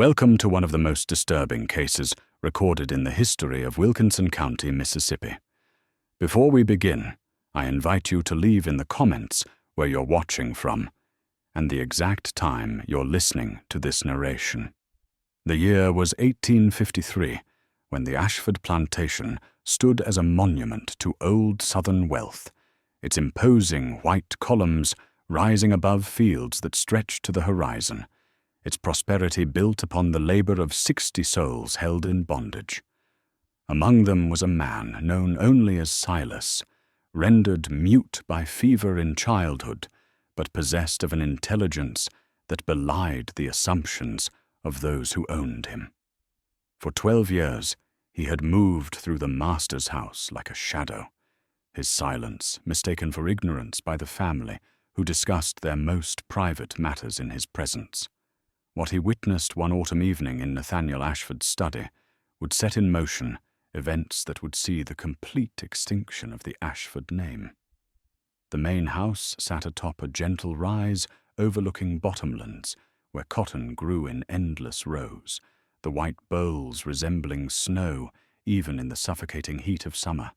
Welcome to one of the most disturbing cases recorded in the history of Wilkinson County, Mississippi. Before we begin, I invite you to leave in the comments where you're watching from and the exact time you're listening to this narration. The year was 1853, when the Ashford plantation stood as a monument to old Southern wealth, its imposing white columns rising above fields that stretched to the horizon, its prosperity built upon the labor of 60 souls held in bondage. Among them was a man known only as Silas, rendered mute by fever in childhood, but possessed of an intelligence that belied the assumptions of those who owned him. For 12 years, he had moved through the master's house like a shadow, his silence mistaken for ignorance by the family who discussed their most private matters in his presence. What he witnessed one autumn evening in Nathaniel Ashford's study would set in motion events that would see the complete extinction of the Ashford name. The main house sat atop a gentle rise overlooking bottomlands where cotton grew in endless rows, the white bowls resembling snow even in the suffocating heat of summer,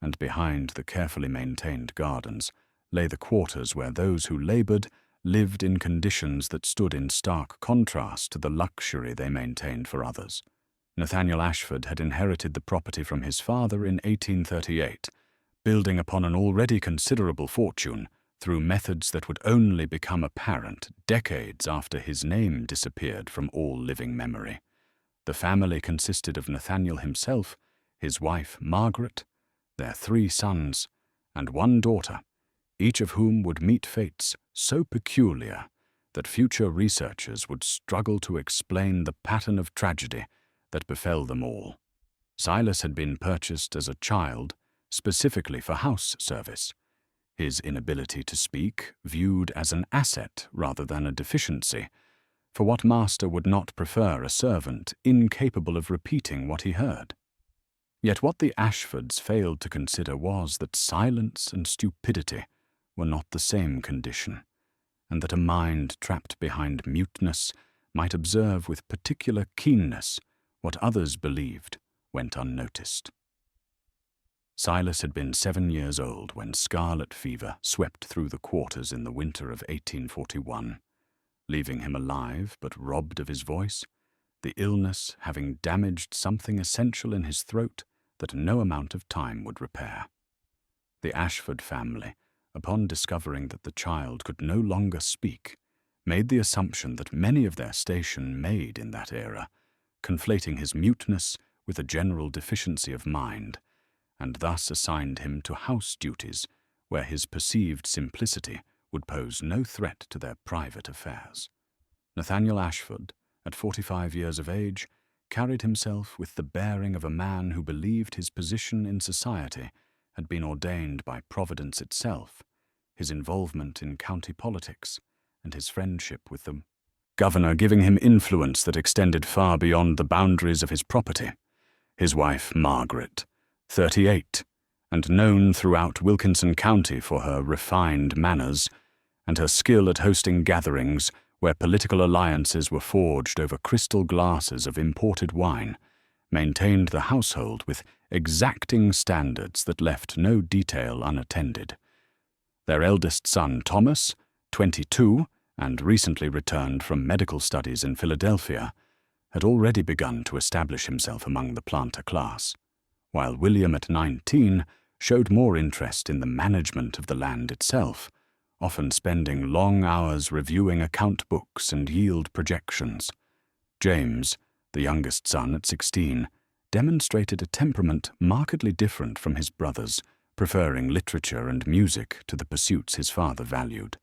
and behind the carefully maintained gardens lay the quarters where those who labored lived in conditions that stood in stark contrast to the luxury they maintained for others. Nathaniel Ashford had inherited the property from his father in 1838, building upon an already considerable fortune through methods that would only become apparent decades after his name disappeared from all living memory. The family consisted of Nathaniel himself, his wife Margaret, their 3 sons, and 1 daughter, each of whom would meet fates so peculiar that future researchers would struggle to explain the pattern of tragedy that befell them all. Silas had been purchased as a child specifically for house service, his inability to speak viewed as an asset rather than a deficiency, for what master would not prefer a servant incapable of repeating what he heard? Yet what the Ashfords failed to consider was that silence and stupidity were not the same condition, and that a mind trapped behind muteness might observe with particular keenness what others believed went unnoticed. Silas had been 7 years old when scarlet fever swept through the quarters in the winter of 1841, leaving him alive but robbed of his voice, the illness having damaged something essential in his throat that no amount of time would repair. The Ashford family, upon discovering that the child could no longer speak, made the assumption that many of their station made in that era, conflating his muteness with a general deficiency of mind, and thus assigned him to house duties where his perceived simplicity would pose no threat to their private affairs. Nathaniel Ashford, at 45 years of age, carried himself with the bearing of a man who believed his position in society had been ordained by Providence itself, his involvement in county politics, and his friendship with the governor giving him influence that extended far beyond the boundaries of his property. His wife, Margaret, 38, and known throughout Wilkinson County for her refined manners and her skill at hosting gatherings where political alliances were forged over crystal glasses of imported wine, maintained the household with exacting standards that left no detail unattended. Their eldest son, Thomas, 22, and recently returned from medical studies in Philadelphia, had already begun to establish himself among the planter class, while William at 19 showed more interest in the management of the land itself, often spending long hours reviewing account books and yield projections. James, the youngest son at 16, demonstrated a temperament markedly different from his brother's, preferring literature and music to the pursuits his father valued,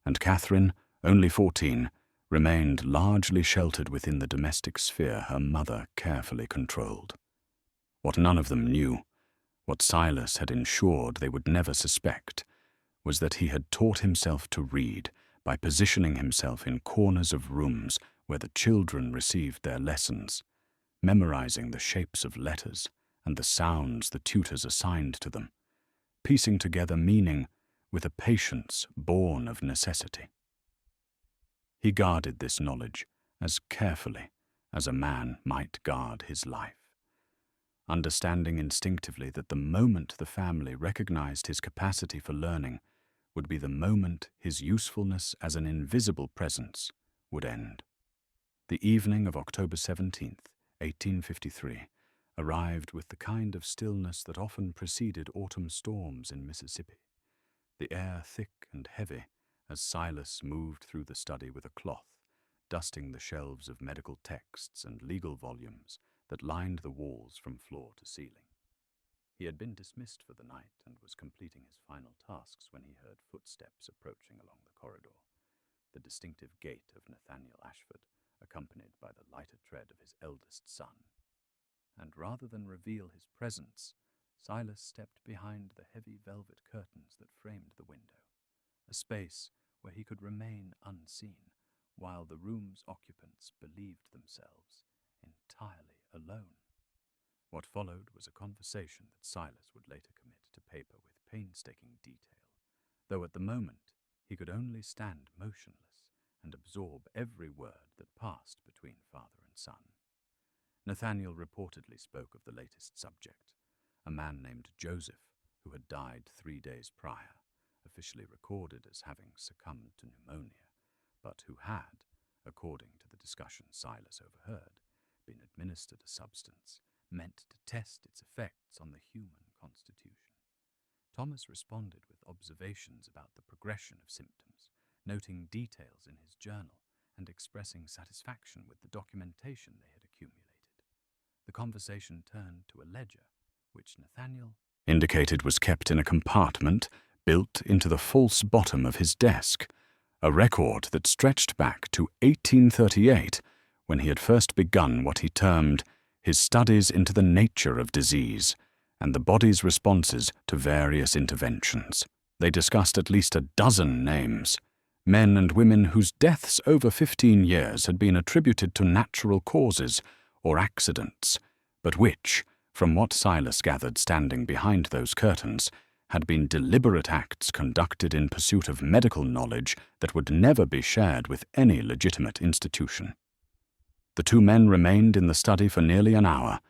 and Catherine, only 14, remained largely sheltered within the domestic sphere her mother carefully controlled. What none of them knew, what Silas had ensured they would never suspect, was that he had taught himself to read by positioning himself in corners of rooms where the children received their lessons, memorizing the shapes of letters and the sounds the tutors assigned to them, piecing together meaning with a patience born of necessity. He guarded this knowledge as carefully as a man might guard his life. Understanding instinctively that the moment the family recognized his capacity for learning would be the moment his usefulness as an invisible presence would end. The evening of October 17th, 1853, arrived with the kind of stillness that often preceded autumn storms in Mississippi, the air thick and heavy as Silas moved through the study with a cloth, dusting the shelves of medical texts and legal volumes that lined the walls from floor to ceiling. He had been dismissed for the night and was completing his final tasks when he heard footsteps approaching along the corridor, the distinctive gait of Nathaniel Ashford, accompanied by the lighter tread of his eldest son. And rather than reveal his presence, Silas stepped behind the heavy velvet curtains that framed the window, a space where he could remain unseen, while the room's occupants believed themselves entirely alone. What followed was a conversation that Silas would later commit to paper with painstaking detail, though at the moment he could only stand motionless and absorb every word that passed between father and son. Nathaniel reportedly spoke of the latest subject, a man named Joseph who had died 3 days prior, officially recorded as having succumbed to pneumonia, but who had, according to the discussion Silas overheard, been administered a substance meant to test its effects on the human constitution. Thomas responded with observations about the progression of symptoms, noting details in his journal and expressing satisfaction with the documentation they had accumulated. The conversation turned to a ledger, which Nathaniel indicated was kept in a compartment built into the false bottom of his desk, a record that stretched back to 1838, when he had first begun what he termed his studies into the nature of disease and the body's responses to various interventions. They discussed at least a dozen names, men and women whose deaths over 15 years had been attributed to natural causes or accidents, but which, from what Silas gathered standing behind those curtains, had been deliberate acts conducted in pursuit of medical knowledge that would never be shared with any legitimate institution. The two men remained in the study for nearly an hour,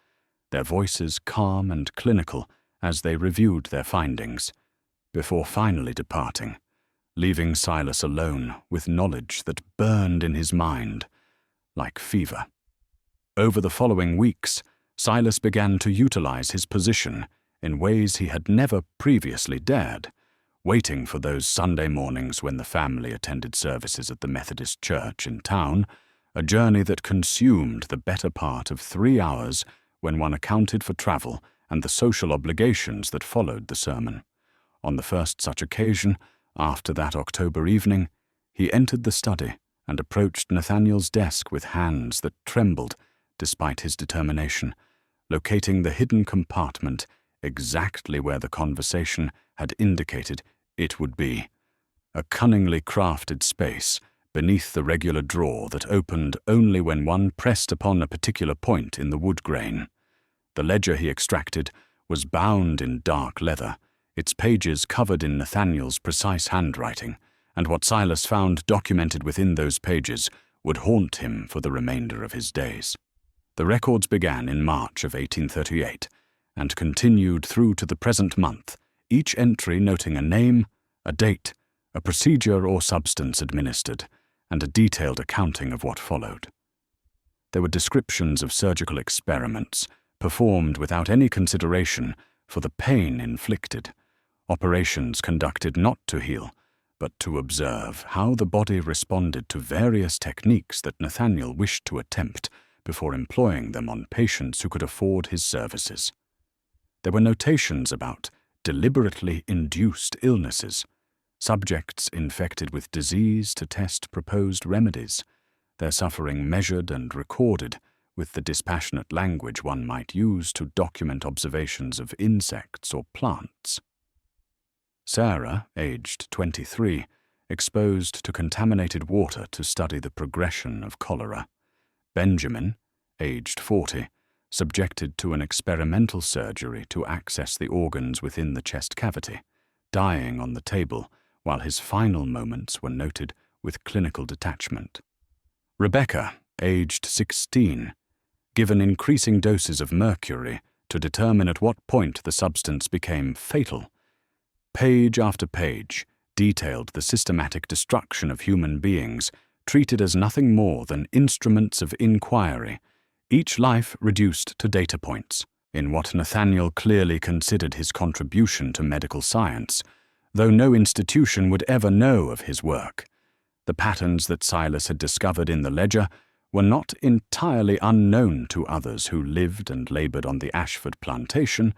their voices calm and clinical as they reviewed their findings, before finally departing, leaving Silas alone with knowledge that burned in his mind like fever. Over the following weeks, Silas began to utilize his position in ways he had never previously dared, waiting for those Sunday mornings when the family attended services at the Methodist church in town, a journey that consumed the better part of 3 hours when one accounted for travel and the social obligations that followed the sermon. On the first such occasion, after that October evening, he entered the study and approached Nathaniel's desk with hands that trembled despite his determination, locating the hidden compartment exactly where the conversation had indicated it would be, a cunningly crafted space beneath the regular drawer that opened only when one pressed upon a particular point in the wood grain. The ledger he extracted was bound in dark leather, its pages covered in Nathaniel's precise handwriting, and what Silas found documented within those pages would haunt him for the remainder of his days. The records began in March of 1838 and continued through to the present month, each entry noting a name, a date, a procedure or substance administered, and a detailed accounting of what followed. There were descriptions of surgical experiments performed without any consideration for the pain inflicted, operations conducted not to heal, but to observe how the body responded to various techniques that Nathaniel wished to attempt before employing them on patients who could afford his services. There were notations about deliberately induced illnesses, subjects infected with disease to test proposed remedies, their suffering measured and recorded with the dispassionate language one might use to document observations of insects or plants. Sarah, aged 23, exposed to contaminated water to study the progression of cholera. Benjamin, aged 40, subjected to an experimental surgery to access the organs within the chest cavity, dying on the table while his final moments were noted with clinical detachment. Rebecca, aged 16, given increasing doses of mercury to determine at what point the substance became fatal. Page after page detailed the systematic destruction of human beings, treated as nothing more than instruments of inquiry, each life reduced to data points, in what Nathaniel clearly considered his contribution to medical science, though no institution would ever know of his work. The patterns that Silas had discovered in the ledger were not entirely unknown to others who lived and labored on the Ashford plantation,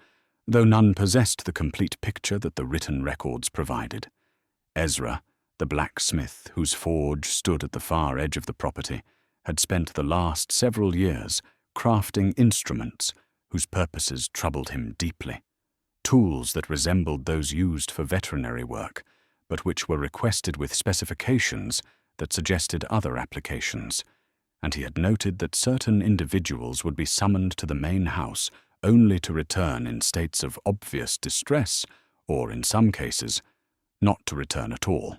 though none possessed the complete picture that the written records provided. Ezra, the blacksmith whose forge stood at the far edge of the property, had spent the last several years crafting instruments whose purposes troubled him deeply, tools that resembled those used for veterinary work, but which were requested with specifications that suggested other applications, and he had noted that certain individuals would be summoned to the main house only to return in states of obvious distress, or in some cases, not to return at all.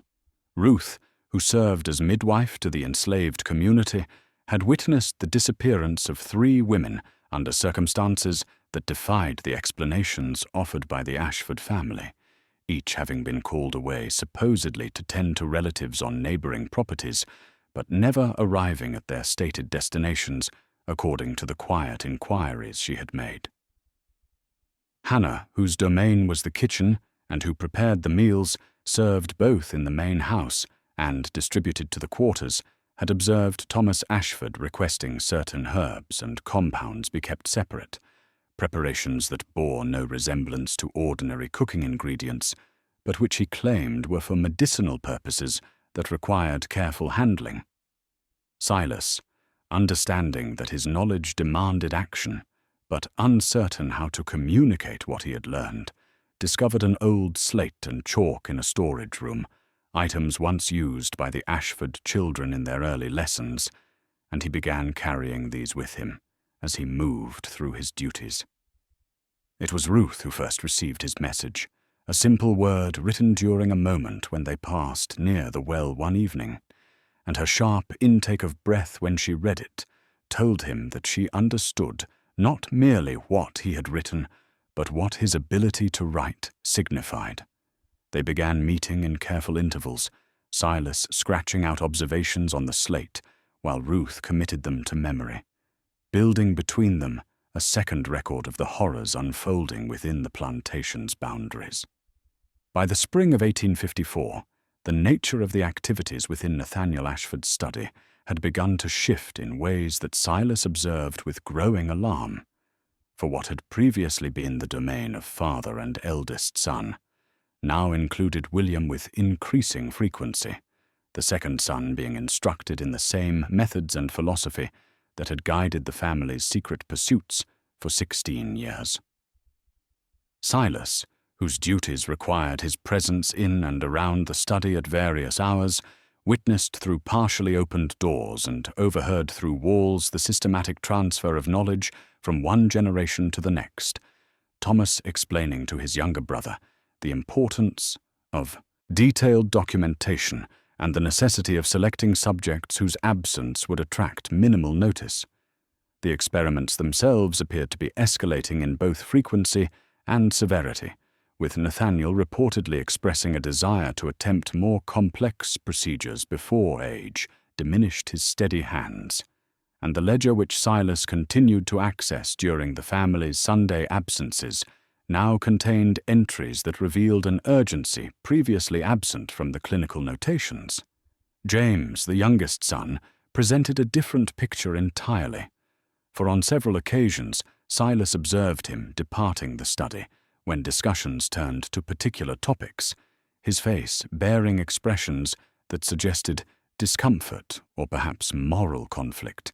Ruth, who served as midwife to the enslaved community, had witnessed the disappearance of 3 women under circumstances that defied the explanations offered by the Ashford family, each having been called away supposedly to tend to relatives on neighboring properties, but never arriving at their stated destinations according to the quiet inquiries she had made. Hannah, whose domain was the kitchen and who prepared the meals served both in the main house and distributed to the quarters, had observed Thomas Ashford requesting certain herbs and compounds be kept separate, preparations that bore no resemblance to ordinary cooking ingredients, but which he claimed were for medicinal purposes that required careful handling. Silas, understanding that his knowledge demanded action, but uncertain how to communicate what he had learned, discovered an old slate and chalk in a storage room, items once used by the Ashford children in their early lessons, and he began carrying these with him as he moved through his duties. It was Ruth who first received his message, a simple word written during a moment when they passed near the well one evening, and her sharp intake of breath when she read it told him that she understood not merely what he had written, but what his ability to write signified. They began meeting in careful intervals, Silas scratching out observations on the slate, while Ruth committed them to memory, building between them a second record of the horrors unfolding within the plantation's boundaries. By the spring of 1854, the nature of the activities within Nathaniel Ashford's study had begun to shift in ways that Silas observed with growing alarm. For what had previously been the domain of father and eldest son now included William with increasing frequency, the second son being instructed in the same methods and philosophy that had guided the family's secret pursuits for 16 years. Silas, whose duties required his presence in and around the study at various hours, witnessed through partially opened doors and overheard through walls the systematic transfer of knowledge from one generation to the next, Thomas explaining to his younger brother the importance of detailed documentation and the necessity of selecting subjects whose absence would attract minimal notice. The experiments themselves appeared to be escalating in both frequency and severity, with Nathaniel reportedly expressing a desire to attempt more complex procedures before age diminished his steady hands, and the ledger which Silas continued to access during the family's Sunday absences now contained entries that revealed an urgency previously absent from the clinical notations. James, the youngest son, presented a different picture entirely, for on several occasions Silas observed him departing the study when discussions turned to particular topics, his face bearing expressions that suggested discomfort or perhaps moral conflict,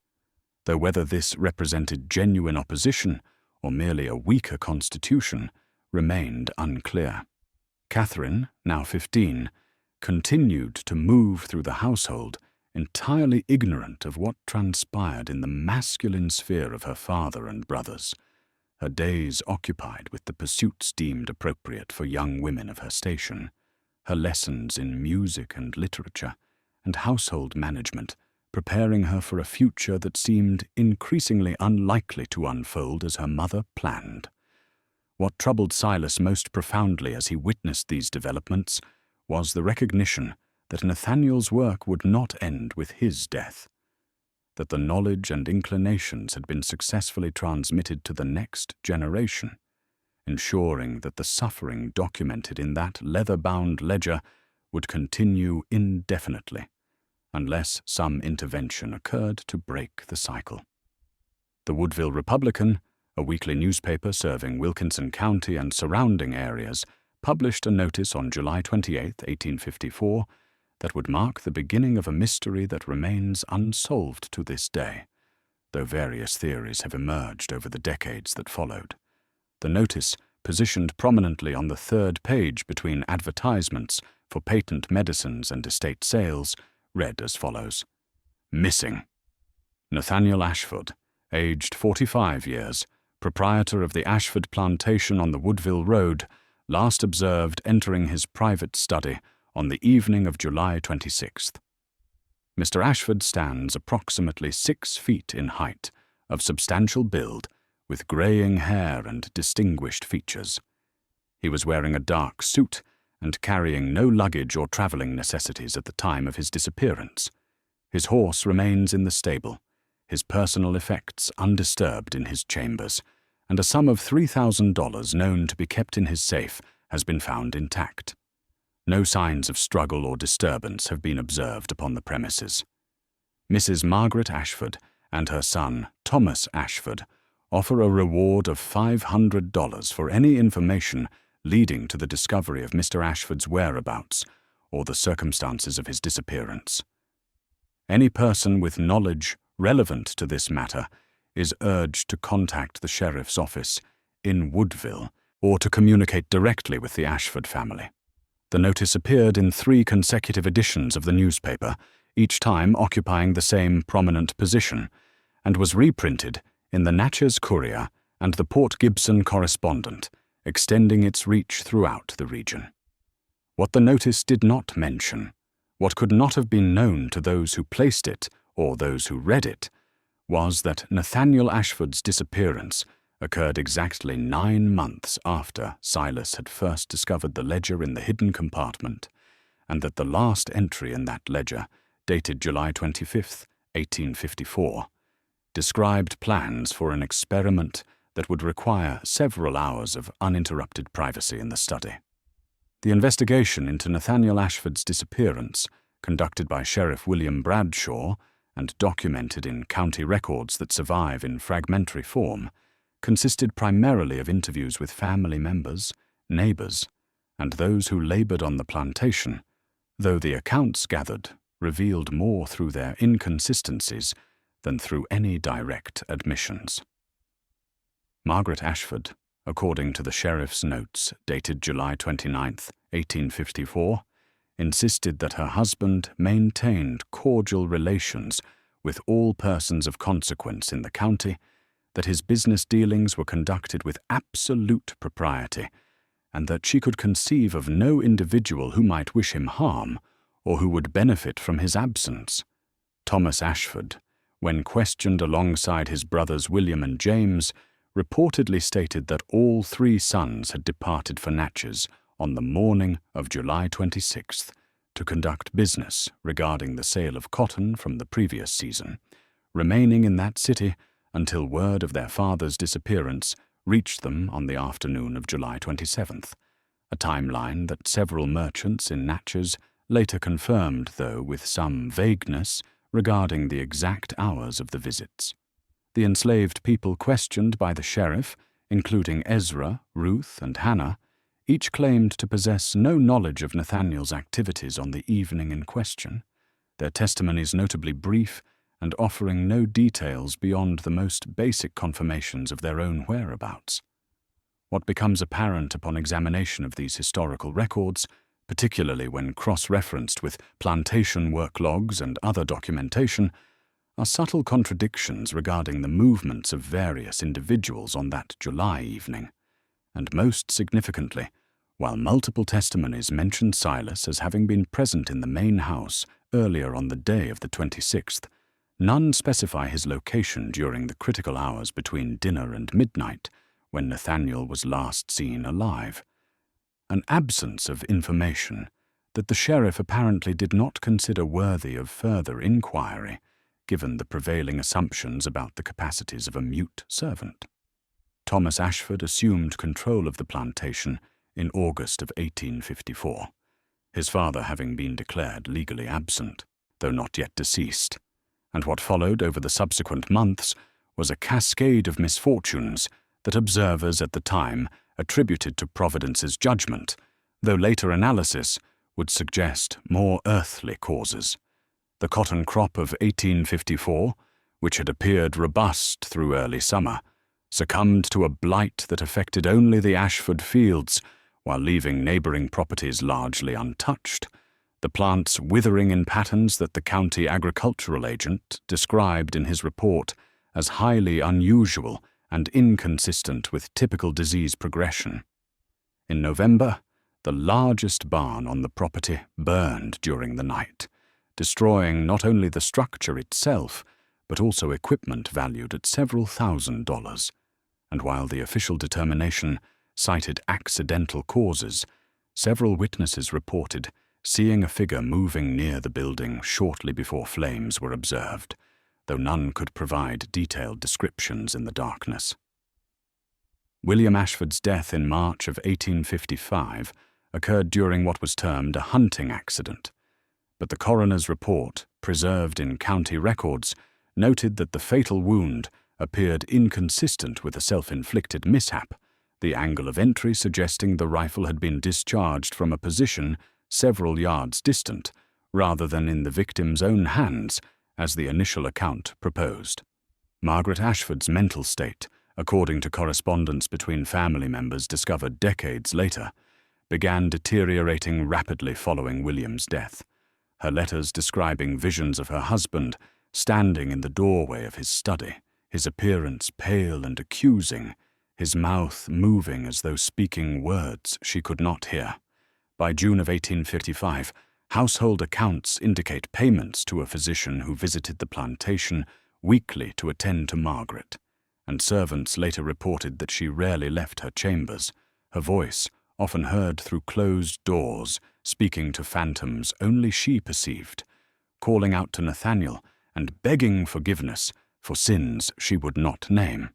though whether this represented genuine opposition or merely a weaker constitution remained unclear. Catherine, now 15, continued to move through the household entirely ignorant of what transpired in the masculine sphere of her father and brothers, her days occupied with the pursuits deemed appropriate for young women of her station, her lessons in music and literature, and household management preparing her for a future that seemed increasingly unlikely to unfold as her mother planned. What troubled Silas most profoundly as he witnessed these developments was the recognition that Nathaniel's work would not end with his death, that the knowledge and inclinations had been successfully transmitted to the next generation, ensuring that the suffering documented in that leather-bound ledger would continue indefinitely, unless some intervention occurred to break the cycle. The Woodville Republican, a weekly newspaper serving Wilkinson County and surrounding areas, published a notice on July 28, 1854, that would mark the beginning of a mystery that remains unsolved to this day, though various theories have emerged over the decades that followed. The notice, positioned prominently on the third page between advertisements for patent medicines and estate sales, read as follows: Missing. Nathaniel Ashford, aged 45 years, proprietor of the Ashford plantation on the Woodville Road, last observed entering his private study on the evening of July 26th. Mr. Ashford stands approximately 6 feet in height, of substantial build, with graying hair and distinguished features. He was wearing a dark suit and carrying no luggage or traveling necessities at the time of his disappearance. His horse remains in the stable, his personal effects undisturbed in his chambers, and a sum of $3,000 known to be kept in his safe has been found intact. No signs of struggle or disturbance have been observed upon the premises. Mrs. Margaret Ashford and her son, Thomas Ashford, offer a reward of $500 for any information leading to the discovery of Mr. Ashford's whereabouts or the circumstances of his disappearance. Any person with knowledge relevant to this matter is urged to contact the sheriff's office in Woodville or to communicate directly with the Ashford family. The notice appeared in 3 consecutive editions of the newspaper, each time occupying the same prominent position, and was reprinted in the Natchez Courier and the Port Gibson Correspondent, extending its reach throughout the region. What the notice did not mention, what could not have been known to those who placed it or those who read it, was that Nathaniel Ashford's disappearance occurred exactly 9 months after Silas had first discovered the ledger in the hidden compartment, and that the last entry in that ledger, dated July 25, 1854, described plans for an experiment that would require several hours of uninterrupted privacy in the study. The investigation into Nathaniel Ashford's disappearance, conducted by Sheriff William Bradshaw and documented in county records that survive in fragmentary form, consisted primarily of interviews with family members, neighbors, and those who labored on the plantation, though the accounts gathered revealed more through their inconsistencies than through any direct admissions. Margaret Ashford, according to the sheriff's notes dated July 29, 1854, insisted that her husband maintained cordial relations with all persons of consequence in the county, that his business dealings were conducted with absolute propriety, and that she could conceive of no individual who might wish him harm or who would benefit from his absence. Thomas Ashford, when questioned alongside his brothers William and James, reportedly stated that all 3 sons had departed for Natchez on the morning of July 26th to conduct business regarding the sale of cotton from the previous season, remaining in that city until word of their father's disappearance reached them on the afternoon of July 27th, a timeline that several merchants in Natchez later confirmed, though with some vagueness, regarding the exact hours of the visits. The enslaved people questioned by the sheriff, including Ezra, Ruth, and Hannah, each claimed to possess no knowledge of Nathaniel's activities on the evening in question, their testimonies notably brief and offering no details beyond the most basic confirmations of their own whereabouts. What becomes apparent upon examination of these historical records, particularly when cross-referenced with plantation work logs and other documentation, are subtle contradictions regarding the movements of various individuals on that July evening, and most significantly, while multiple testimonies mention Silas as having been present in the main house earlier on the day of the 26th, None specify his location during the critical hours between dinner and midnight, when Nathaniel was last seen alive. An absence of information that the sheriff apparently did not consider worthy of further inquiry, given the prevailing assumptions about the capacities of a mute servant. Thomas Ashford assumed control of the plantation in August of 1854, his father having been declared legally absent, though not yet deceased, and what followed over the subsequent months was a cascade of misfortunes that observers at the time attributed to Providence's judgment, though later analysis would suggest more earthly causes. The cotton crop of 1854, which had appeared robust through early summer, succumbed to a blight that affected only the Ashford fields, while leaving neighboring properties largely untouched, the plants withering in patterns that the county agricultural agent described in his report as highly unusual and inconsistent with typical disease progression. In November, the largest barn on the property burned during the night, destroying not only the structure itself, but also equipment valued at several $1,000s. And while the official determination cited accidental causes, several witnesses reported seeing a figure moving near the building shortly before flames were observed, though none could provide detailed descriptions in the darkness. William Ashford's death in March of 1855 occurred during what was termed a hunting accident, but the coroner's report, preserved in county records, noted that the fatal wound appeared inconsistent with a self-inflicted mishap, the angle of entry suggesting the rifle had been discharged from a position several yards distant, rather than in the victim's own hands, as the initial account proposed. Margaret Ashford's mental state, according to correspondence between family members discovered decades later, began deteriorating rapidly following William's death, her letters describing visions of her husband standing in the doorway of his study, his appearance pale and accusing, his mouth moving as though speaking words she could not hear. By June of 1855, household accounts indicate payments to a physician who visited the plantation weekly to attend to Margaret, and servants later reported that she rarely left her chambers, her voice, often heard through closed doors, speaking to phantoms only she perceived, calling out to Nathaniel and begging forgiveness for sins she would not name.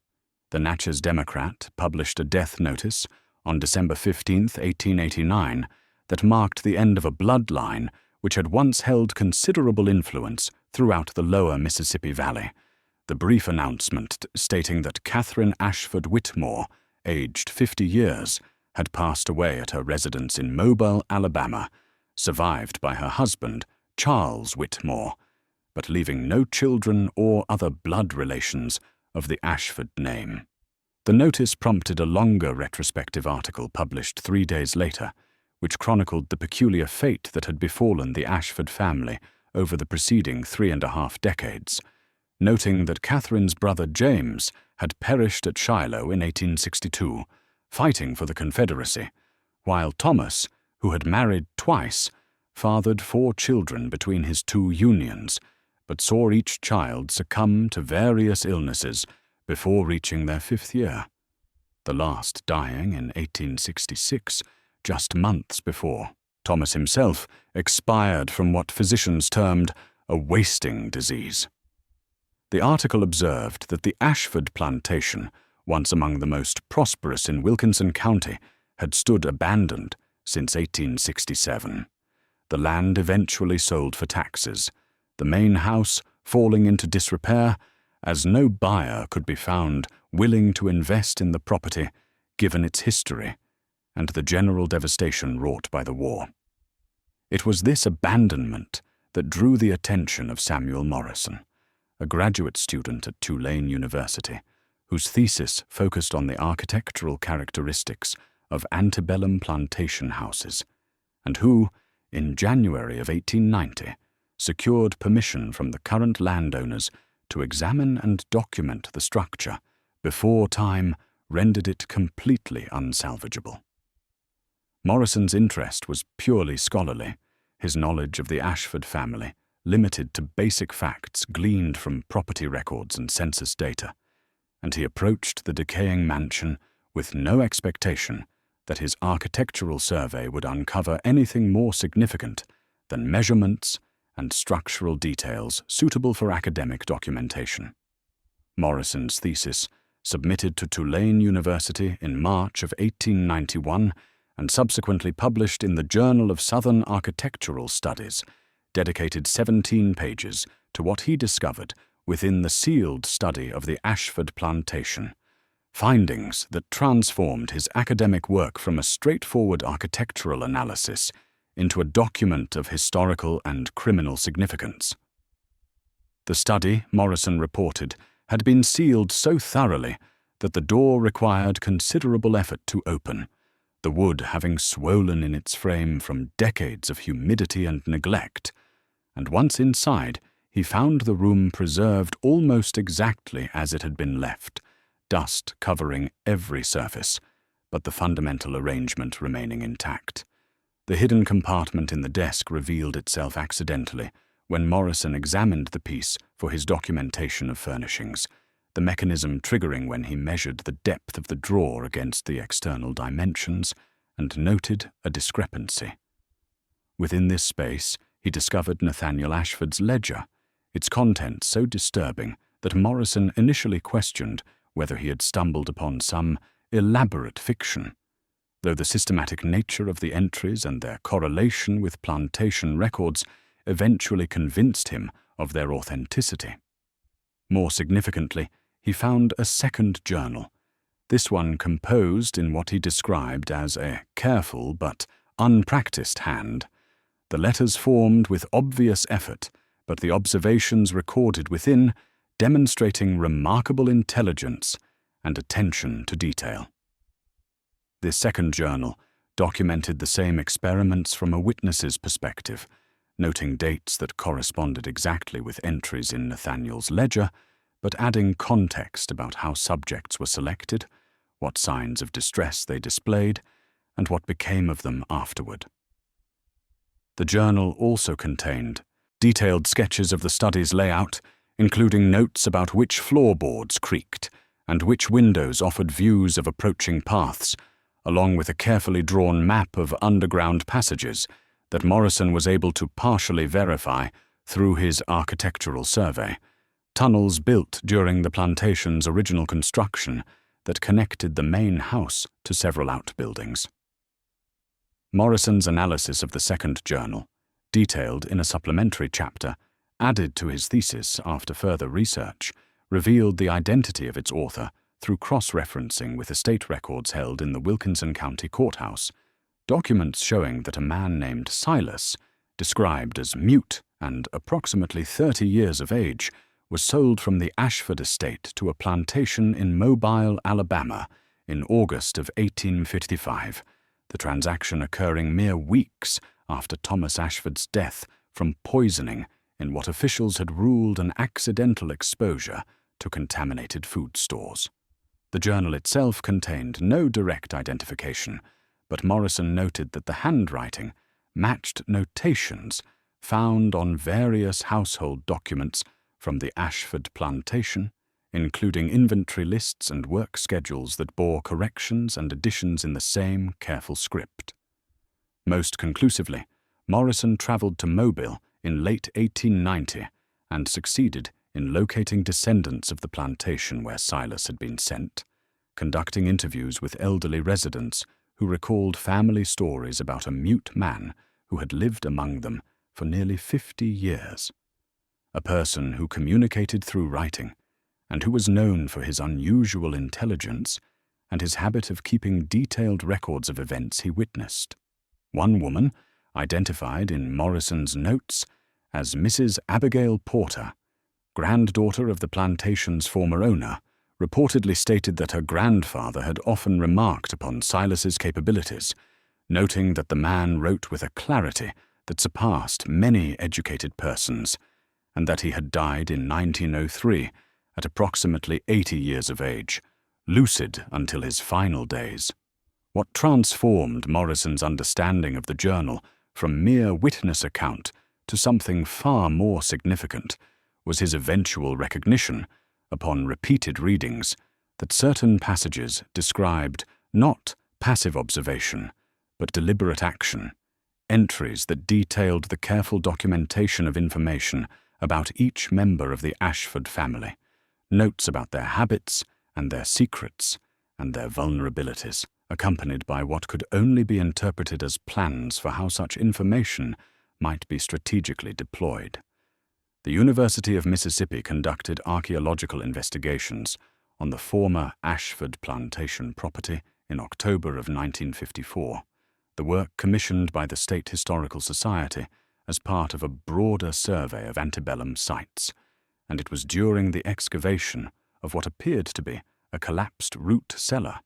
The Natchez Democrat published a death notice on December 15, 1889, that marked the end of a bloodline which had once held considerable influence throughout the lower Mississippi Valley. The brief announcement stating that Catherine Ashford Whitmore, aged 50 years, had passed away at her residence in Mobile, Alabama, survived by her husband, Charles Whitmore, but leaving no children or other blood relations of the Ashford name. The notice prompted a longer retrospective article published 3 days later, which chronicled the peculiar fate that had befallen the Ashford family over the preceding 3.5 decades, noting that Catherine's brother James had perished at Shiloh in 1862, fighting for the Confederacy, while Thomas, who had married twice, fathered 4 children between his 2 unions, but saw each child succumb to various illnesses before reaching their 5th year, the last dying in 1866, just months before Thomas himself expired from what physicians termed a wasting disease. The article observed that the Ashford plantation, once among the most prosperous in Wilkinson County, had stood abandoned since 1867. The land eventually sold for taxes, the main house falling into disrepair, as no buyer could be found willing to invest in the property given its history and the general devastation wrought by the war. It was this abandonment that drew the attention of Samuel Morrison, a graduate student at Tulane University, whose thesis focused on the architectural characteristics of antebellum plantation houses, and who, in January of 1890, secured permission from the current landowners to examine and document the structure before time rendered it completely unsalvageable. Morrison's interest was purely scholarly, his knowledge of the Ashford family limited to basic facts gleaned from property records and census data, and he approached the decaying mansion with no expectation that his architectural survey would uncover anything more significant than measurements and structural details suitable for academic documentation. Morrison's thesis, submitted to Tulane University in March of 1891 and subsequently published in the Journal of Southern Architectural Studies, dedicated 17 pages to what he discovered within the sealed study of the Ashford plantation, findings that transformed his academic work from a straightforward architectural analysis into a document of historical and criminal significance. The study, Morrison reported, had been sealed so thoroughly that the door required considerable effort to open, the wood having swollen in its frame from decades of humidity and neglect, and once inside, he found the room preserved almost exactly as it had been left, dust covering every surface, but the fundamental arrangement remaining intact. The hidden compartment in the desk revealed itself accidentally when Morrison examined the piece for his documentation of furnishings, the mechanism triggering when he measured the depth of the drawer against the external dimensions and noted a discrepancy. Within this space, he discovered Nathaniel Ashford's ledger, its contents so disturbing that Morrison initially questioned whether he had stumbled upon some elaborate fiction, though the systematic nature of the entries and their correlation with plantation records eventually convinced him of their authenticity. More significantly, he found a second journal, this one composed in what he described as a careful but unpracticed hand. The letters formed with obvious effort, but the observations recorded within demonstrating remarkable intelligence and attention to detail. This second journal documented the same experiments from a witness's perspective, noting dates that corresponded exactly with entries in Nathaniel's ledger, but adding context about how subjects were selected, what signs of distress they displayed, and what became of them afterward. The journal also contained detailed sketches of the study's layout, including notes about which floorboards creaked and which windows offered views of approaching paths, along with a carefully drawn map of underground passages that Morrison was able to partially verify through his architectural survey, tunnels built during the plantation's original construction that connected the main house to several outbuildings. Morrison's analysis of the second journal, detailed in a supplementary chapter, added to his thesis after further research, revealed the identity of its author through cross-referencing with estate records held in the Wilkinson County Courthouse, documents showing that a man named Silas, described as mute and approximately 30 years of age, was sold from the Ashford estate to a plantation in Mobile, Alabama, in August of 1855, the transaction occurring mere weeks after Thomas Ashford's death from poisoning in what officials had ruled an accidental exposure to contaminated food stores. The journal itself contained no direct identification, but Morrison noted that the handwriting matched notations found on various household documents from the Ashford plantation, including inventory lists and work schedules that bore corrections and additions in the same careful script. Most conclusively, Morrison traveled to Mobile in late 1890 and succeeded in locating descendants of the plantation where Silas had been sent, conducting interviews with elderly residents who recalled family stories about a mute man who had lived among them for nearly 50 years, a person who communicated through writing and who was known for his unusual intelligence and his habit of keeping detailed records of events he witnessed. One woman, identified in Morrison's notes as Mrs. Abigail Porter, granddaughter of the plantation's former owner, reportedly stated that her grandfather had often remarked upon Silas's capabilities, noting that the man wrote with a clarity that surpassed many educated persons, and that he had died in 1903 at approximately 80 years of age, lucid until his final days. What transformed Morrison's understanding of the journal from mere witness account to something far more significant was his eventual recognition, upon repeated readings, that certain passages described not passive observation, but deliberate action, entries that detailed the careful documentation of information about each member of the Ashford family, notes about their habits and their secrets and their vulnerabilities, accompanied by what could only be interpreted as plans for how such information might be strategically deployed. The University of Mississippi conducted archaeological investigations on the former Ashford plantation property in October of 1954, the work commissioned by the State Historical Society as part of a broader survey of antebellum sites, and it was during the excavation of what appeared to be a collapsed root cellar,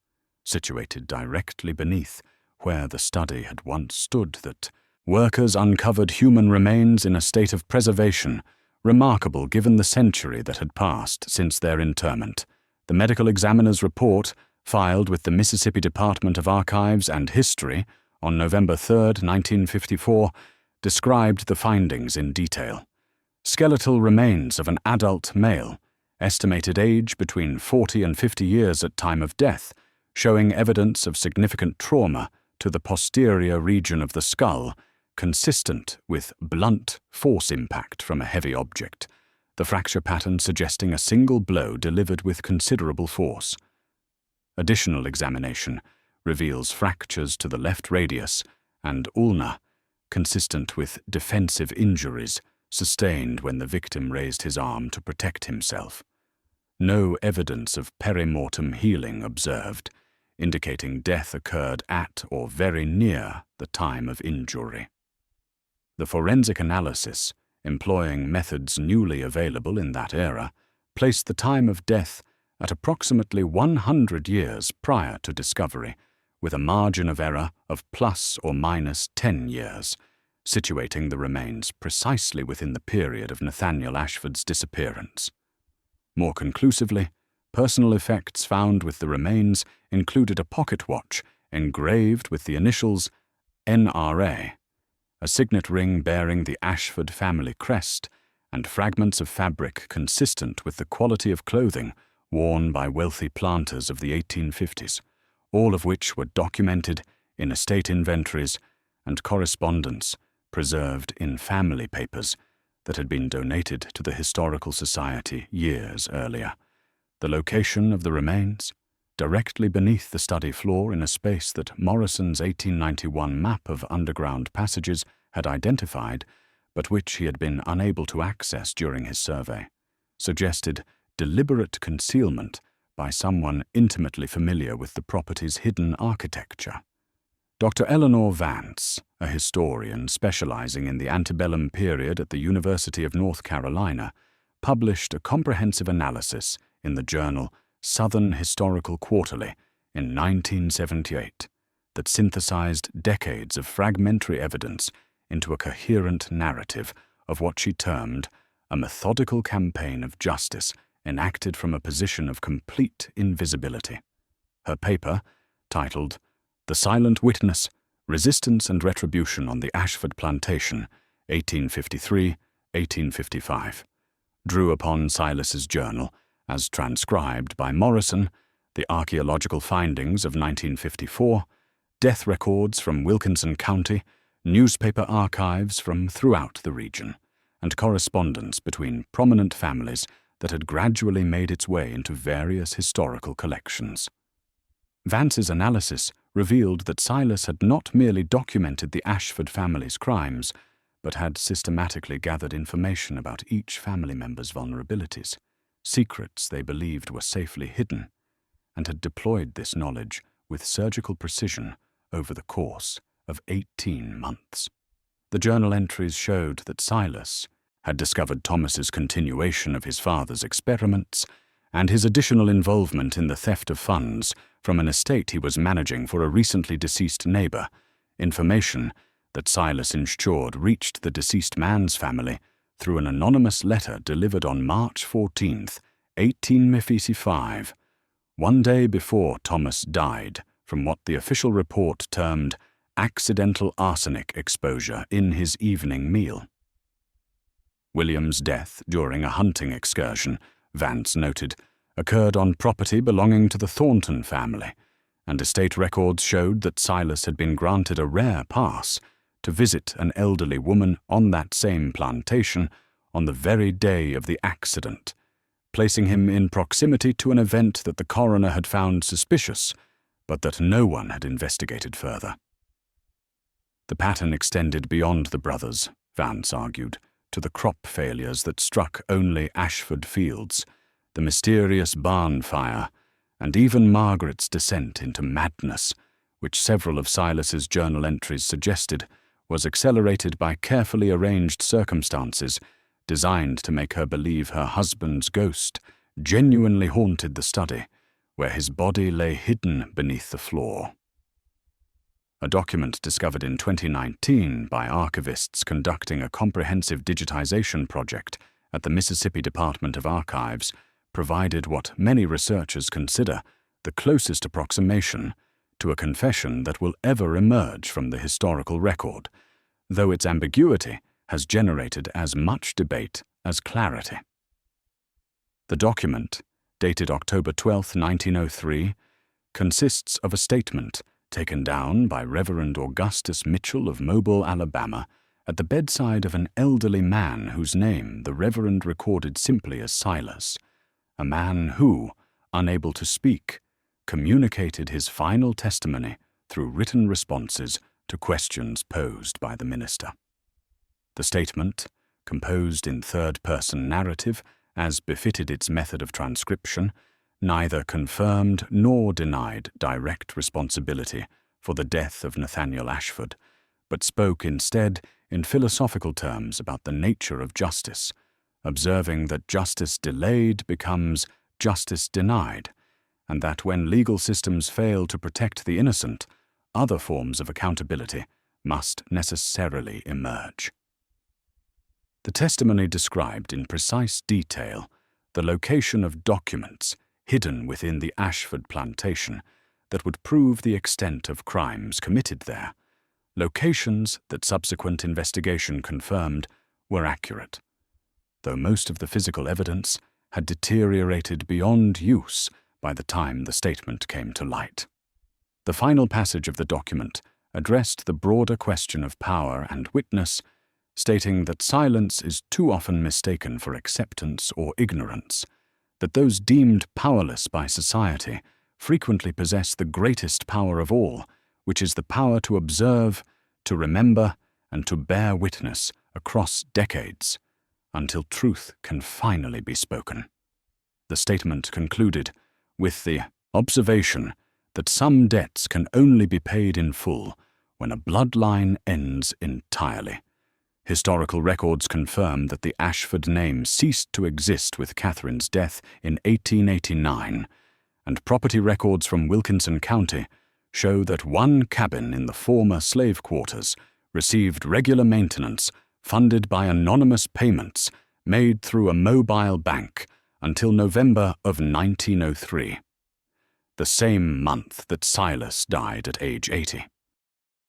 situated directly beneath where the study had once stood, that workers uncovered human remains in a state of preservation remarkable given the century that had passed since their interment. The medical examiner's report, filed with the Mississippi Department of Archives and History on November 3, 1954, described the findings in detail. Skeletal remains of an adult male, estimated age between 40 and 50 years at time of death, showing evidence of significant trauma to the posterior region of the skull, consistent with blunt force impact from a heavy object, the fracture pattern suggesting a single blow delivered with considerable force. Additional examination reveals fractures to the left radius and ulna, consistent with defensive injuries sustained when the victim raised his arm to protect himself. No evidence of perimortem healing observed, indicating death occurred at or very near the time of injury. The forensic analysis, employing methods newly available in that era, placed the time of death at approximately 100 years prior to discovery, with a margin of error of plus or minus 10 years, situating the remains precisely within the period of Nathaniel Ashford's disappearance. More conclusively, personal effects found with the remains included a pocket watch engraved with the initials NRA, a signet ring bearing the Ashford family crest, and fragments of fabric consistent with the quality of clothing worn by wealthy planters of the 1850s, all of which were documented in estate inventories and correspondence preserved in family papers that had been donated to the Historical Society years earlier. The location of the remains, directly beneath the study floor in a space that Morrison's 1891 map of underground passages had identified, but which he had been unable to access during his survey, suggested deliberate concealment by someone intimately familiar with the property's hidden architecture. Dr. Eleanor Vance, a historian specializing in the antebellum period at the University of North Carolina, published a comprehensive analysis in the journal Southern Historical Quarterly in 1978 that synthesized decades of fragmentary evidence into a coherent narrative of what she termed a methodical campaign of justice enacted from a position of complete invisibility. Her paper, titled The Silent Witness, Resistance and Retribution on the Ashford Plantation, 1853-1855, drew upon Silas's journal, as transcribed by Morrison, the archaeological findings of 1954, death records from Wilkinson County, newspaper archives from throughout the region, and correspondence between prominent families that had gradually made its way into various historical collections. Vance's analysis revealed that Silas had not merely documented the Ashford family's crimes, but had systematically gathered information about each family member's vulnerabilities, secrets they believed were safely hidden, and had deployed this knowledge with surgical precision over the course of 18 months. The journal entries showed that Silas had discovered Thomas's continuation of his father's experiments and his additional involvement in the theft of funds from an estate he was managing for a recently deceased neighbor, information that Silas ensured reached the deceased man's family through an anonymous letter delivered on March 14, 1855, one day before Thomas died from what the official report termed accidental arsenic exposure in his evening meal. William's death during a hunting excursion, Vance noted, occurred on property belonging to the Thornton family, and estate records showed that Silas had been granted a rare pass to visit an elderly woman on that same plantation on the very day of the accident, placing him in proximity to an event that the coroner had found suspicious, but that no one had investigated further. The pattern extended beyond the brothers, Vance argued, to the crop failures that struck only Ashford Fields, the mysterious barn fire, and even Margaret's descent into madness, which several of Silas's journal entries suggested was accelerated by carefully arranged circumstances designed to make her believe her husband's ghost genuinely haunted the study, where his body lay hidden beneath the floor. A document discovered in 2019 by archivists conducting a comprehensive digitization project at the Mississippi Department of Archives provided what many researchers consider the closest approximation to a confession that will ever emerge from the historical record, though its ambiguity has generated as much debate as clarity. The document, dated October 12, 1903, consists of a statement taken down by Reverend Augustus Mitchell of Mobile, Alabama, at the bedside of an elderly man whose name the Reverend recorded simply as Silas, a man who, unable to speak, communicated his final testimony through written responses to questions posed by the minister. The statement, composed in third-person narrative as befitted its method of transcription, neither confirmed nor denied direct responsibility for the death of Nathaniel Ashford, but spoke instead in philosophical terms about the nature of justice, observing that justice delayed becomes justice denied, and that when legal systems fail to protect the innocent, other forms of accountability must necessarily emerge. The testimony described in precise detail the location of documents hidden within the Ashford plantation that would prove the extent of crimes committed there, locations that subsequent investigation confirmed were accurate, though most of the physical evidence had deteriorated beyond use by the time the statement came to light. The final passage of the document addressed the broader question of power and witness, stating that silence is too often mistaken for acceptance or ignorance, that those deemed powerless by society frequently possess the greatest power of all, which is the power to observe, to remember, and to bear witness across decades, until truth can finally be spoken. The statement concluded with the observation that some debts can only be paid in full when a bloodline ends entirely. Historical records confirm that the Ashford name ceased to exist with Catherine's death in 1889, and property records from Wilkinson County show that one cabin in the former slave quarters received regular maintenance funded by anonymous payments made through a mobile bank until November of 1903, the same month that Silas died at age 80.